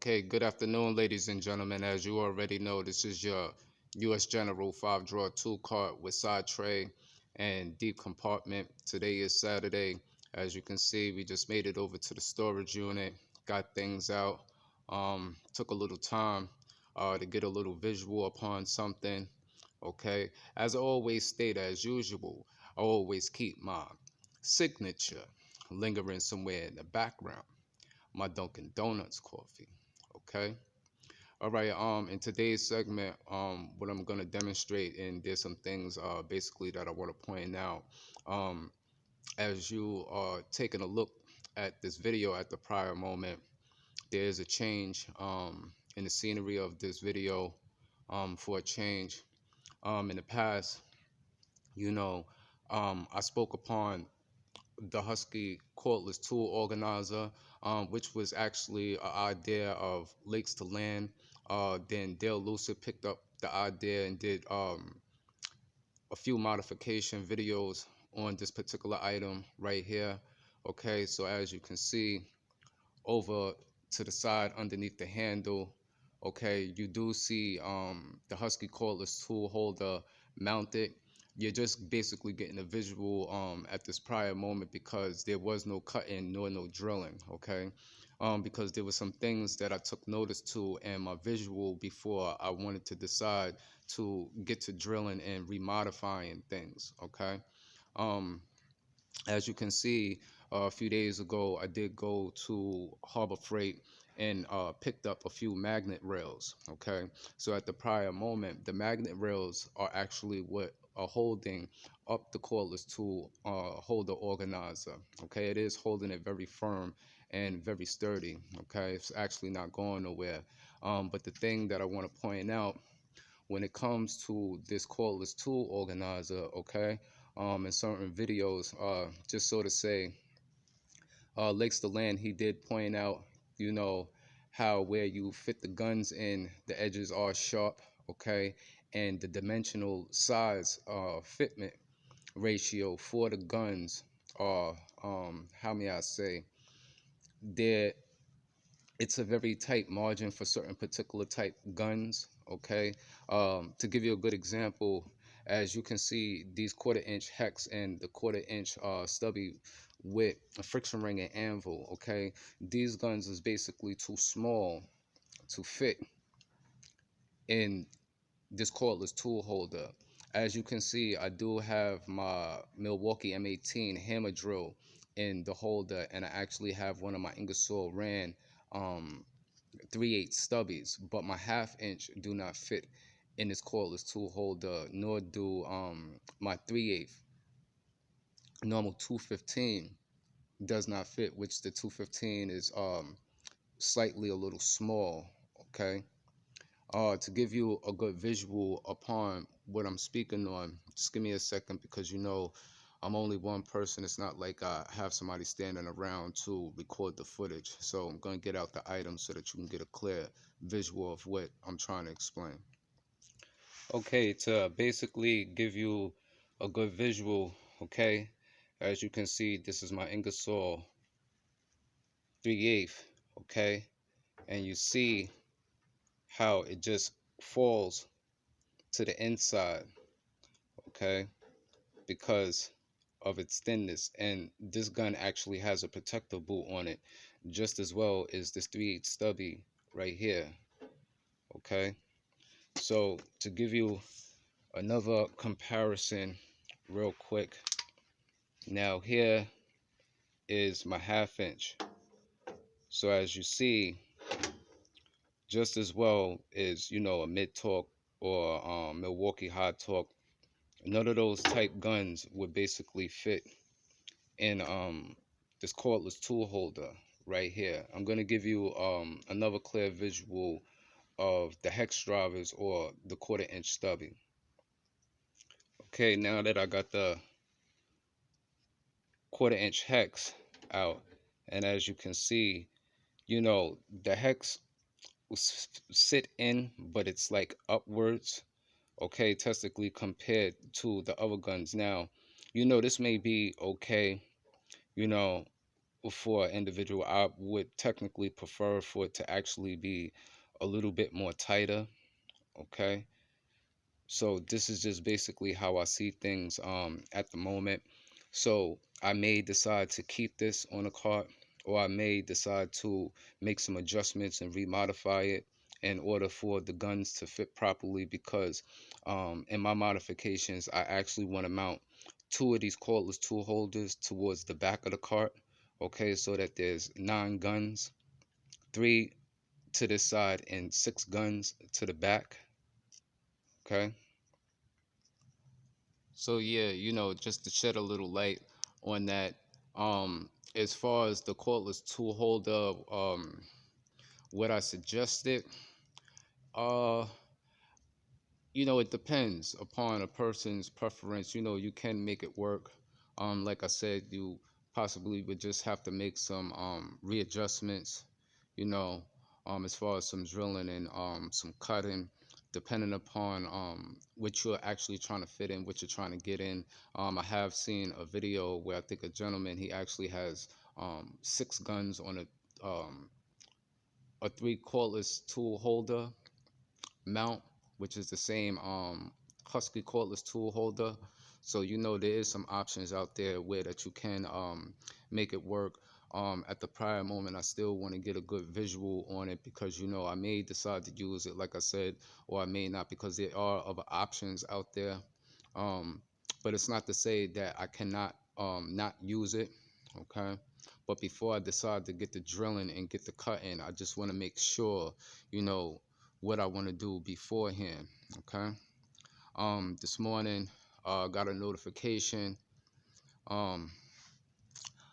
Okay, good afternoon, ladies and gentlemen. As you already know, this is your US General 5-drawer tool cart with side tray and deep compartment. Today is Saturday. As you can see, we just made it over to the storage unit, got things out. Took a little time to get a little visual upon something. Okay, as I always state, as usual, I always keep my signature lingering somewhere in the background, my Dunkin' Donuts coffee. Okay. All right. In today's segment, what I'm gonna demonstrate, and there's some things basically that I want to point out. Um, as you are taking a look at this video at the prior moment, there is a change in the scenery of this video. For a change, in the past, you know, I spoke upon the Husky cordless tool organizer, which was actually an idea of Lakes to Land. Then Dale Lucid picked up the idea and did a few modification videos on this particular item right here. Okay, so as you can see over to the side underneath the handle, okay, you do see the Husky cordless tool holder mounted. You're just basically getting a visual at this prior moment because there was no cutting nor no drilling. Okay, because there were some things that I took notice to in my visual before I wanted to decide to get to drilling and remodifying things. Okay, um, as you can see, a few days ago, I did go to Harbor Freight and picked up a few magnet rails. Okay, so at the prior moment, the magnet rails are actually what are holding up the cordless tool holder organizer. Okay, it is holding it very firm and very sturdy. Okay, it's actually not going nowhere. But the thing that I want to point out when it comes to this cordless tool organizer, okay, in certain videos, just so to say, Lakes to Land, he did point out, how where you fit the guns in, the edges are sharp, okay, and the dimensional size fitment ratio for the guns are, how may I say, there it's a very tight margin for certain particular type guns. Okay, to give you a good example, as you can see, these 1/4 inch hex and the 1/4 inch stubby with a friction ring and anvil. Okay, these guns is basically too small to fit in this cordless tool holder. As you can see, I do have my Milwaukee M18 hammer drill in the holder, and I actually have one of my Ingersoll Rand um, 3/8 stubbies, but my 1/2 inch do not fit in this cordless tool holder, nor do my 3/8 normal 215 does not fit, which the 215 is slightly a little small. Okay, to give you a good visual upon what I'm speaking on, just give me a second because I'm only one person. It's not like I have somebody standing around to record the footage. So I'm going to get out the items so that you can get a clear visual of what I'm trying to explain. Okay, to basically give you a good visual, okay, as you can see, this is my Ingersoll 3/8, okay, and you see how it just falls to the inside, okay, because of its thinness. And this gun actually has a protective boot on it, just as well as this 3/8 stubby right here. Okay, so to give you another comparison real quick, now here is my 1/2 inch. So as you see, just as well as a mid torque or Milwaukee high torque, none of those type guns would basically fit in this cordless tool holder right here. I'm going to give you another clear visual of the hex drivers or the 1/4 inch stubby. Okay, now that I got the 1/4 inch hex out, and as you can see, the hex will sit in, but it's like upwards, okay, technically compared to the other guns. Now, this may be okay, you know, for an individual, I would technically prefer for it to actually be a little bit more tighter. Okay, so this is just basically how I see things at the moment. So I may decide to keep this on a cart, or I may decide to make some adjustments and remodify it in order for the guns to fit properly, because in my modifications I actually want to mount two of these cordless tool holders towards the back of the cart. Okay, so that there's 9 guns, 3 to this side and 6 guns to the back. Okay, so yeah, just to shed a little light on that, as far as the cordless tool holder, what I suggested, uh, it depends upon a person's preference. You can make it work. Like I said, you possibly would just have to make some readjustments, you know, as far as some drilling and some cutting, depending upon what you're actually trying to fit in, what you're trying to get in. I have seen a video where I think a gentleman, he actually has 6 guns on a 3 cordless tool holder mount, which is the same Husky cordless tool holder. So there is some options out there where that you can make it work. At the prior moment, I still want to get a good visual on it, because I may decide to use it, like I said, or I may not, because there are other options out there. Um, but it's not to say that I cannot not use it. Okay. But before I decide to get the drilling and get the cutting, I just want to make sure, you know, what I want to do beforehand. Okay. This morning, got a notification. Um,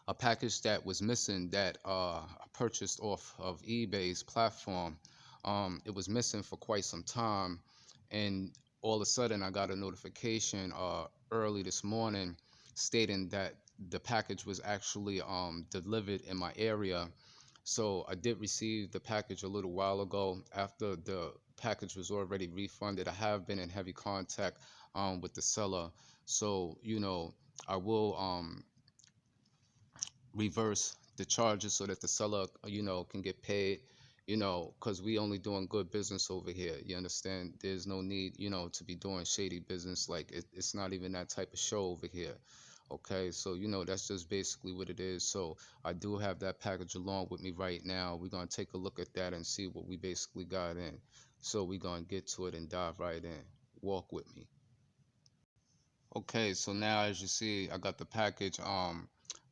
a package that was missing that I purchased off of eBay's platform. It was missing for quite some time, and all of a sudden I got a notification early this morning stating that the package was actually delivered in my area. So I did receive the package a little while ago. After the package was already refunded, I have been in heavy contact with the seller. So I will reverse the charges so that the seller, can get paid, because we only doing good business over here. You understand? There's no need, to be doing shady business. Like it's not even that type of show over here. Okay, so that's just basically what it is. So I do have that package along with me right now. We're gonna take a look at that and see what we basically got in. So we're gonna get to it and dive right in. Walk with me. Okay, so now as you see, I got the package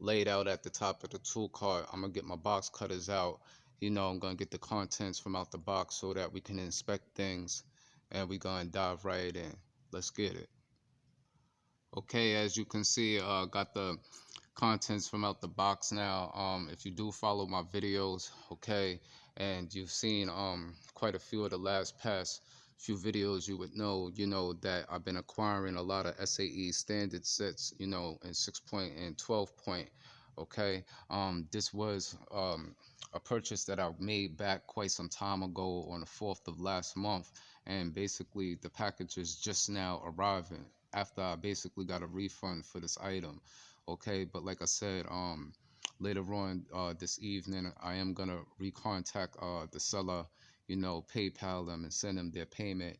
laid out at the top of the tool cart. I'm gonna get my box cutters out. I'm gonna get the contents from out the box so that we can inspect things, and we gonna dive right in. Let's get it. Okay, as you can see, got the contents from out the box now. If you do follow my videos, okay, and you've seen quite a few of the last past few videos, you would know, that I've been acquiring a lot of SAE standard sets, in 6 point and 12 point. Okay, this was a purchase that I made back quite some time ago on the 4th of last month, and basically the package is just now arriving after I basically got a refund for this item. Okay, but like I said, later on this evening, I am gonna recontact the seller, PayPal them and send them their payment,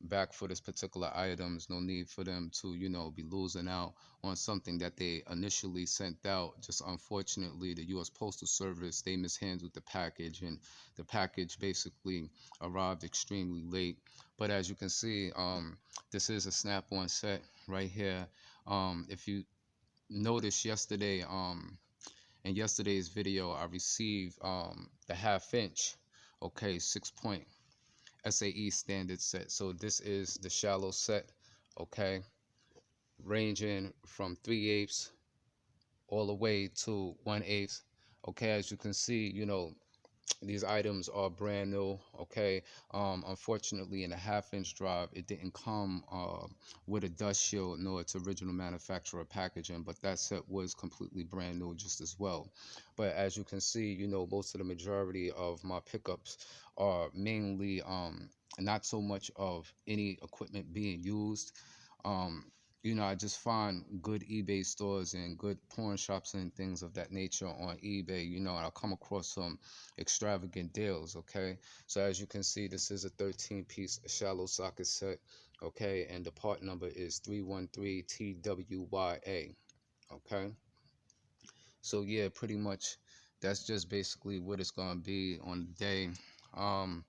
back for this particular items. No need for them to, be losing out on something that they initially sent out. Just unfortunately, the U.S. Postal Service, they mishandled the package, and the package basically arrived extremely late. But as you can see, this is a snap-on set right here. If you noticed yesterday, in yesterday's video, I received the 1/2 inch, okay, 6 point SAE standard set. So this is the shallow set, okay, ranging from 3/8 all the way to 1/8. Okay, as you can see, these items are brand new. Okay, unfortunately, in the 1/2 inch drive, it didn't come with a dust shield nor its original manufacturer packaging, but that set was completely brand new just as well. But as you can see, most of the majority of my pickups are mainly not so much of any equipment being used. I just find good eBay stores and good pawn shops and things of that nature on eBay. And I'll come across some extravagant deals. Okay, so as you can see, this is a 13-piece shallow socket set. Okay, and the part number is 313TWYA. Okay, so yeah, pretty much that's just basically what it's gonna be on the day. Um,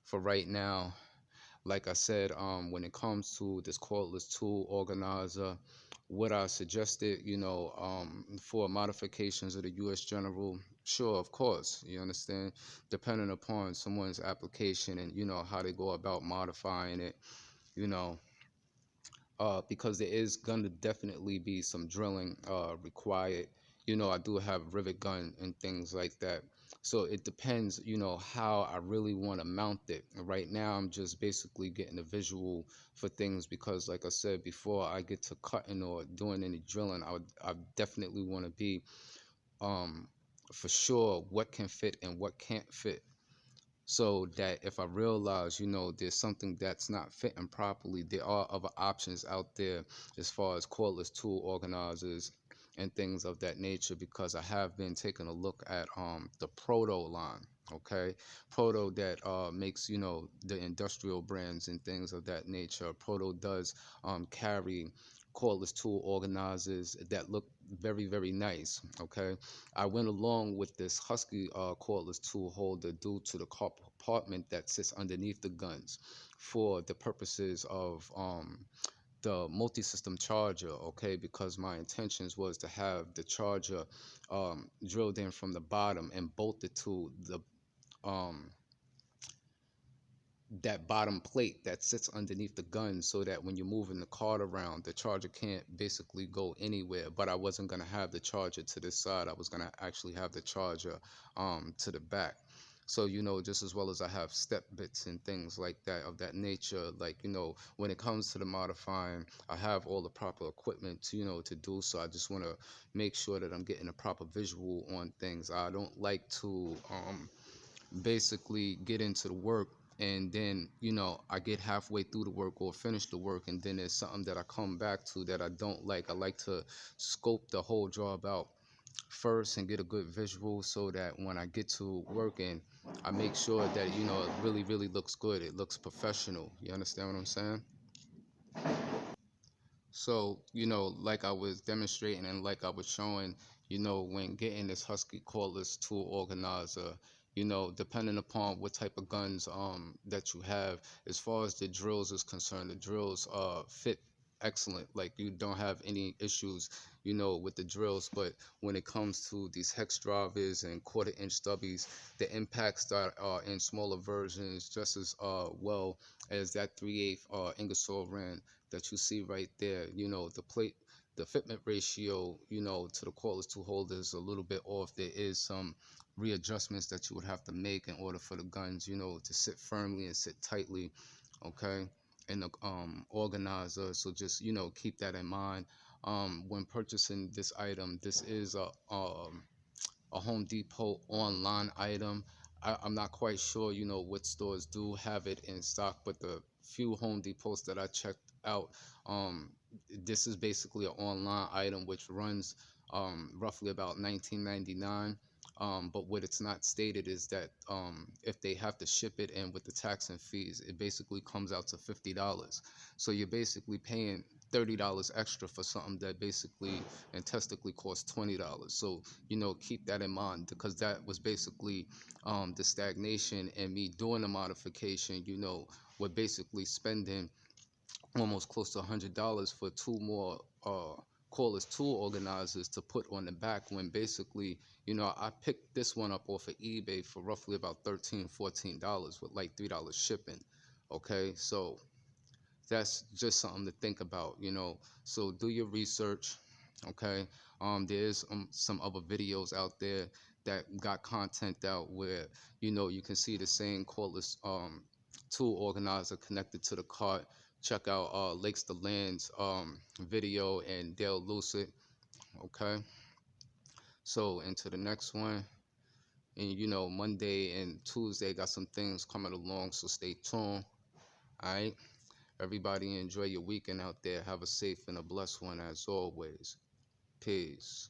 for right now, like I said, when it comes to this cordless tool organizer, what I suggested, for modifications of the U.S. General, sure, of course, you understand, depending upon someone's application and how they go about modifying it, you know, because there is going to definitely be some drilling required. I do have rivet gun and things like that. So it depends, how I really want to mount it. Right now, I'm just basically getting a visual for things because, like I said before, I get to cutting or doing any drilling. I definitely want to be um, for sure what can fit and what can't fit, so that if I realize, there's something that's not fitting properly, there are other options out there as far as cordless tool organizers and things of that nature, because I have been taking a look at the Proto line. Okay, Proto that makes the industrial brands and things of that nature. Proto does carry cordless tool organizers that look very, very nice. Okay, I went along with this Husky cordless tool holder due to the compartment that sits underneath the guns for the purposes of the multi-system charger. Okay, because my intentions was to have the charger drilled in from the bottom and bolted to the um, that bottom plate that sits underneath the gun, so that when you're moving the card around, the charger can't basically go anywhere. But I wasn't going to have the charger to this side. I was going to actually have the charger to the back. So, just as well as I have step bits and things like that of that nature, like, when it comes to the modifying, I have all the proper equipment to, to do so. I just want to make sure that I'm getting a proper visual on things. I don't like to basically get into the work, and then I get halfway through the work or finish the work, and then there's something that I come back to that I don't like. I like to scope the whole job out first and get a good visual, so that when I get to working, I make sure that it really, really looks good. It looks professional. You understand what I'm saying? So, like I was demonstrating and like I was showing, when getting this Husky cordless tool organizer, depending upon what type of guns that you have, as far as the drills is concerned, the drills fit excellent. Like, you don't have any issues, with the drills. But when it comes to these hex drivers and quarter-inch stubbies, the impacts that are in smaller versions just as well as that 3/8 Ingersoll wrench that you see right there. The plate, the fitment ratio, to the cordless tool holder is a little bit off. There is some readjustments that you would have to make in order for the guns, to sit firmly and sit tightly, okay, in the organizer. So just, keep that in mind. When purchasing this item, this is a Home Depot online item. I'm not quite sure, what stores do have it in stock, but the few Home Depots that I checked out, um, this is basically an online item which runs roughly about 19.99. But what it's not stated is that if they have to ship it in with the tax and fees, it basically comes out to $50. So you're basically paying $30 extra for something that basically and testically costs $20. So keep that in mind, because that was basically the stagnation and me doing the modification. We're basically spending almost close to $100 for two more cordless tool organizers to put on the back, when basically I picked this one up off of eBay for roughly about $13-14 with like $3 shipping. Okay, so that's just something to think about. So do your research. Okay, there's some other videos out there that got content out where you can see the same cordless tool organizer connected to the cart. Check out Lakes to Lands video and Dale Lucid. Okay, so into the next one. And Monday and Tuesday got some things coming along, so stay tuned. All right. Everybody enjoy your weekend out there. Have a safe and a blessed one as always. Peace.